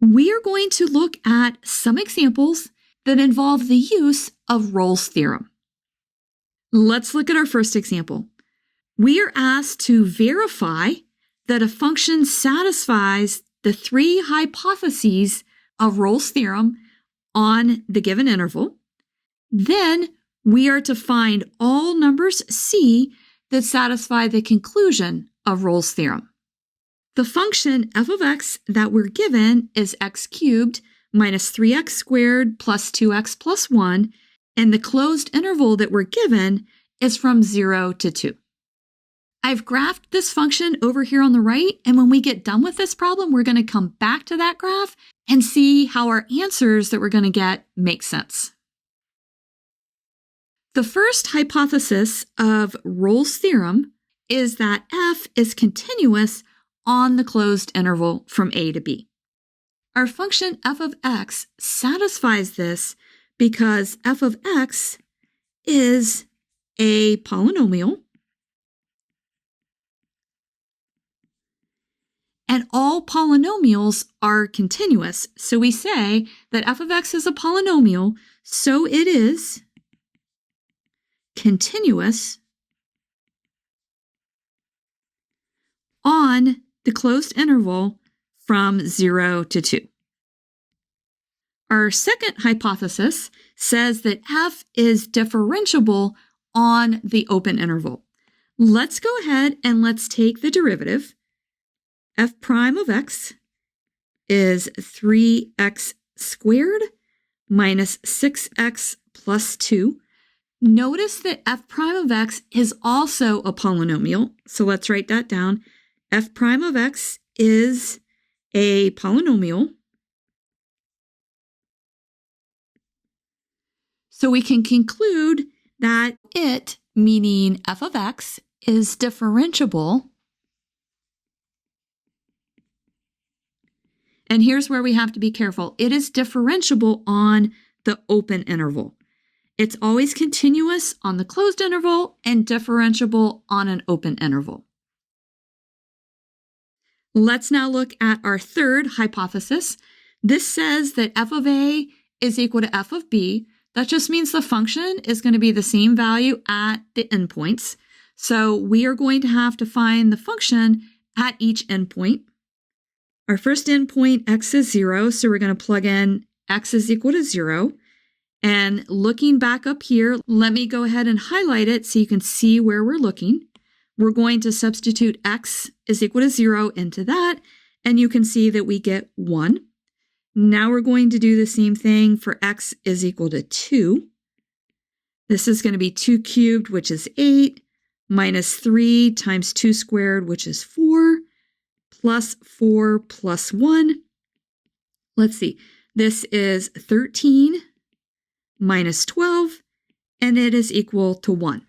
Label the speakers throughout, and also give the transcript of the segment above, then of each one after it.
Speaker 1: We are going to look at some examples that involve the use of Rolle's theorem. Let's look at our first example. We are asked to verify that a function satisfies the three hypotheses of Rolle's theorem on the given interval. Then we are to find all numbers C that satisfy the conclusion of Rolle's theorem. The function f of x that we're given is x cubed minus 3x squared plus 2x plus 1, and the closed interval that we're given is from 0 to 2. I've graphed this function over here on the right, and when we get done with this problem, we're going to come back to that graph and see how our answers that we're going to get make sense. The first hypothesis of Rolle's theorem is that f is continuous on the closed interval from a to b. Our function f of x satisfies this because f of x is a polynomial, and all polynomials are continuous. So we say that f of x is a polynomial, so it is continuous on the closed interval from 0 to 2. Our second hypothesis says that f is differentiable on the open interval. Let's go ahead and let's take the derivative. F prime of x is 3x squared minus 6x plus 2. Notice that f prime of x is also a polynomial, so let's write that down. F prime of x is a polynomial. So we can conclude that it, meaning f of x, is differentiable. And here's where we have to be careful. It is differentiable on the open interval. It's always continuous on the closed interval and differentiable on an open interval. Let's now look at our third hypothesis. This says that f of a is equal to f of b. That just means the function is going to be the same value at the endpoints. So we are going to have to find the function at each endpoint. Our first endpoint, x is 0, so we're going to plug in x is equal to 0. And looking back up here, let me go ahead and highlight it so you can see where we're looking. We're going to substitute x is equal to 0 into that, and you can see that we get 1. Now we're going to do the same thing for x is equal to 2. This is going to be 2 cubed, which is 8, minus 3 times 2 squared, which is 4, plus 4 plus 1. Let's see. This is 13 minus 12, and it is equal to 1.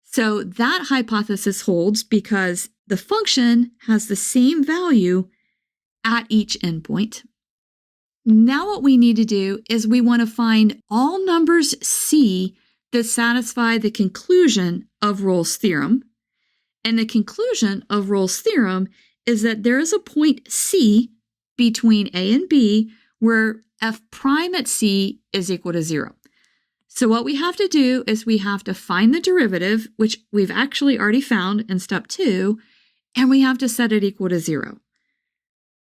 Speaker 1: So that hypothesis holds because the function has the same value at each endpoint. Now what we need to do is we want to find all numbers C that satisfy the conclusion of Rolle's theorem. And the conclusion of Rolle's theorem is that there is a point C between A and B where f prime at C is equal to 0. So what we have to do is we have to find the derivative, which we've actually already found in step 2, and we have to set it equal to 0.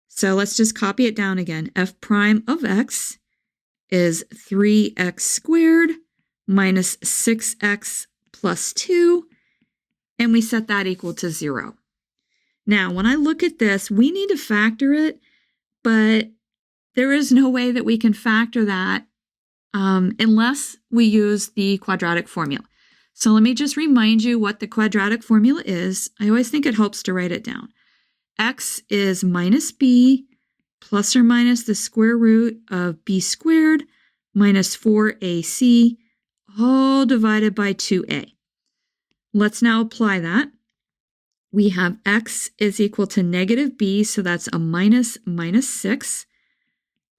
Speaker 1: So let's just copy it down again. F prime of x is 3x squared minus 6x plus 2, and we set that equal to 0. Now, when I look at this, we need to factor it, but there is no way that we can factor that unless we use the quadratic formula. So let me just remind you what the quadratic formula is. I always think it helps to write it down. X is minus b plus or minus the square root of b squared minus 4ac, all divided by 2a. Let's now apply that. We have x is equal to negative b, so that's a minus 6,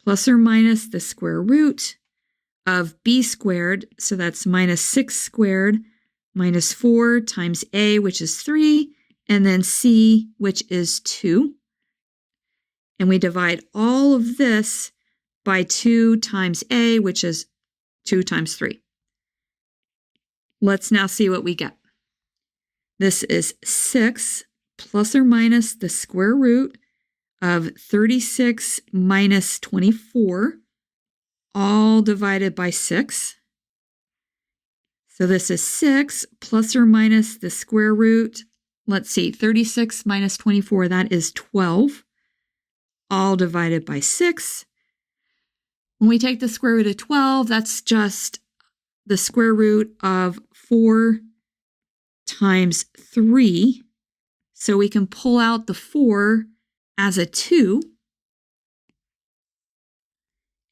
Speaker 1: plus or minus the square root of b squared, so that's minus 6 squared, minus 4 times a, which is 3, and then c, which is 2. and we divide all of this by 2 times a, which is 2 times 3. Let's now see what we get. This is 6 plus or minus the square root of 36 minus 24, all divided by 6. So this is 6 plus or minus the square root. Let's see, 36 minus 24, that is 12, all divided by 6. When we take the square root of 12, that's just the square root of 4 times 3. So we can pull out the 4 as a 2.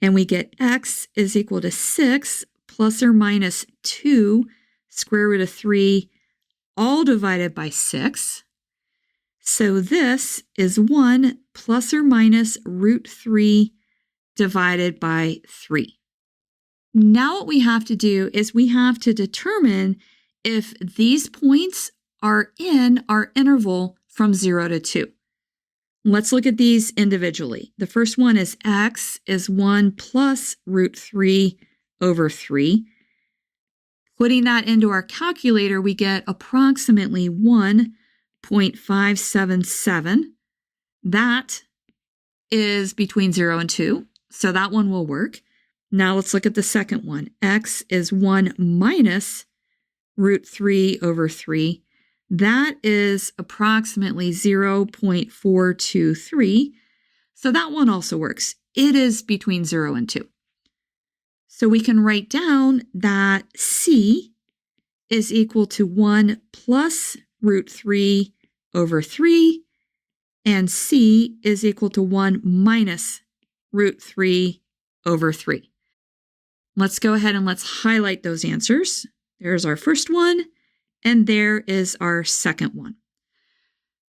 Speaker 1: And we get x is equal to 6 plus or minus 2 square root of 3, all divided by 6. So this is 1 plus or minus root 3 divided by 3. Now what we have to do is we have to determine if these points are in our interval from 0 to 2. Let's look at these individually. The first one is x is 1 plus root 3 over 3. Putting that into our calculator, we get approximately 1.577. That is between 0 and 2, so that one will work. Now let's look at the second one. X is 1 minus root 3 over 3. That is approximately 0.423. So that one also works. It is between 0 and 2. So we can write down that C is equal to 1 plus root 3 over 3, and C is equal to 1 minus root 3 over 3. Let's go ahead and let's highlight those answers. There's our first one, and there is our second one.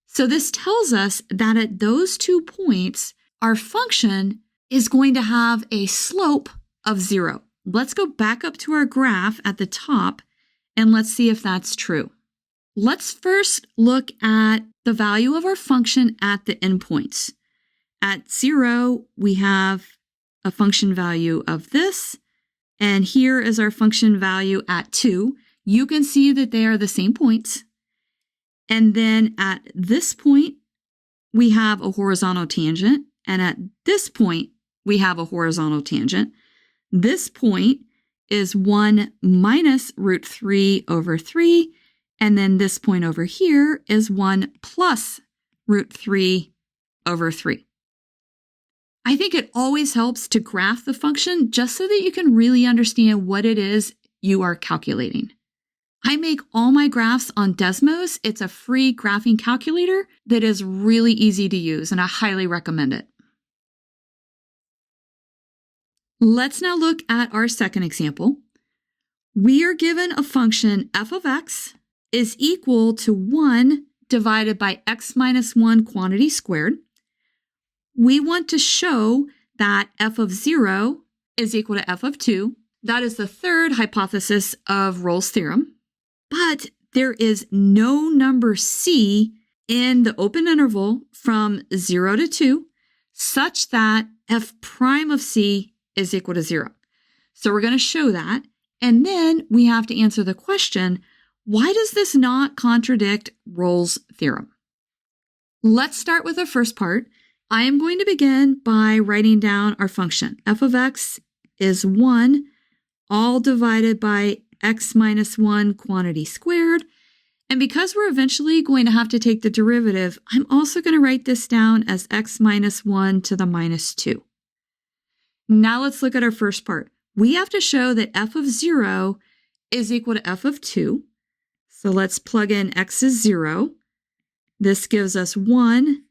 Speaker 1: So this tells us that at those 2 points, our function is going to have a slope of 0. Let's go back up to our graph at the top, and let's see if that's true. Let's first look at the value of our function at the endpoints. At 0, we have a function value of this, and here is our function value at 2. You can see that they are the same points. And then at this point, we have a horizontal tangent, and at this point, we have a horizontal tangent. This point is 1 minus root 3 over 3, and then this point over here is 1 plus root 3 over 3. I think it always helps to graph the function just so that you can really understand what it is you are calculating. I make all my graphs on Desmos. It's a free graphing calculator that is really easy to use, and I highly recommend it. Let's now look at our second example. We are given a function f of x is equal to 1 divided by x minus 1 quantity squared. We want to show that f of 0 is equal to f of 2. That is the third hypothesis of Rolle's theorem. But there is no number c in the open interval from 0 to 2 such that f prime of c is equal to 0. So we're going to show that. And then we have to answer the question, why does this not contradict Rolle's theorem? Let's start with the first part. I am going to begin by writing down our function. F of x is 1, all divided by x minus 1 quantity squared. And because we're eventually going to have to take the derivative, I'm also going to write this down as x minus 1 to the minus 2. Now let's look at our first part. We have to show that f of 0 is equal to f of 2. So let's plug in x is 0. This gives us 1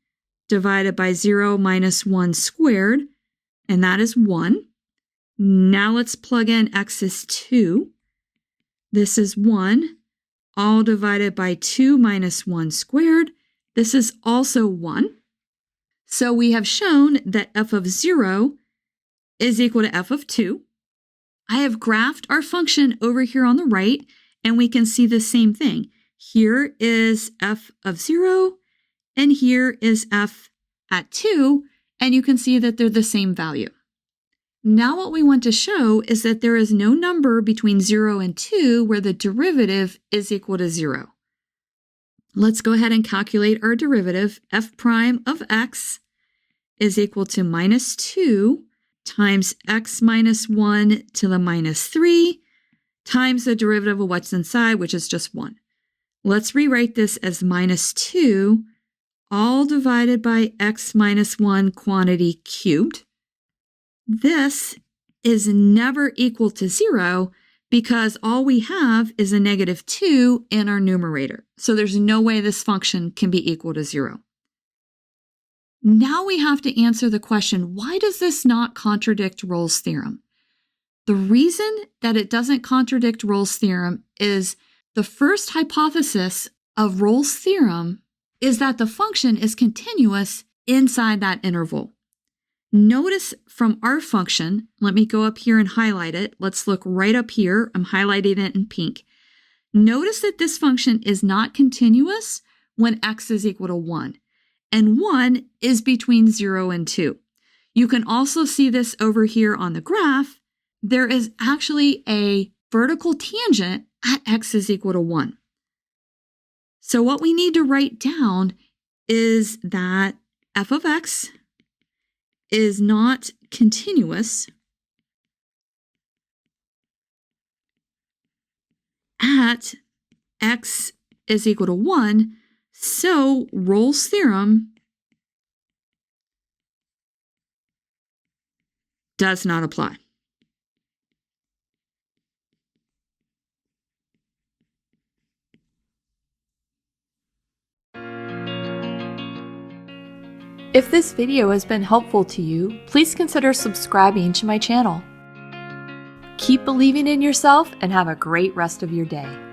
Speaker 1: divided by 0 minus 1 squared, and that is 1. Now let's plug in x is 2. This is 1, all divided by 2 minus 1 squared. This is also 1. So we have shown that f of 0 is equal to f of 2. I have graphed our function over here on the right, and we can see the same thing. Here is f of 0, and here is f at 2, and you can see that they're the same value. Now what we want to show is that there is no number between 0 and 2 where the derivative is equal to 0. Let's go ahead and calculate our derivative. F prime of x is equal to minus 2 times x minus 1 to the minus 3 times the derivative of what's inside, which is just 1. Let's rewrite this as minus 2 all divided by x minus 1 quantity cubed. This is never equal to 0 because all we have is a negative 2 in our numerator. So there's no way this function can be equal to 0. Now we have to answer the question, why does this not contradict Rolle's theorem? The reason that it doesn't contradict Rolle's theorem is the first hypothesis of Rolle's theorem is that the function is continuous inside that interval. Notice from our function, let me go up here and highlight it. Let's look right up here. I'm highlighting it in pink. Notice that this function is not continuous when x is equal to 1, and 1 is between 0 and 2. You can also see this over here on the graph. There is actually a vertical tangent at x is equal to 1. So what we need to write down is that f of x is not continuous at x is equal to 1, so Rolle's theorem does not apply.
Speaker 2: If this video has been helpful to you, please consider subscribing to my channel. Keep believing in yourself and have a great rest of your day.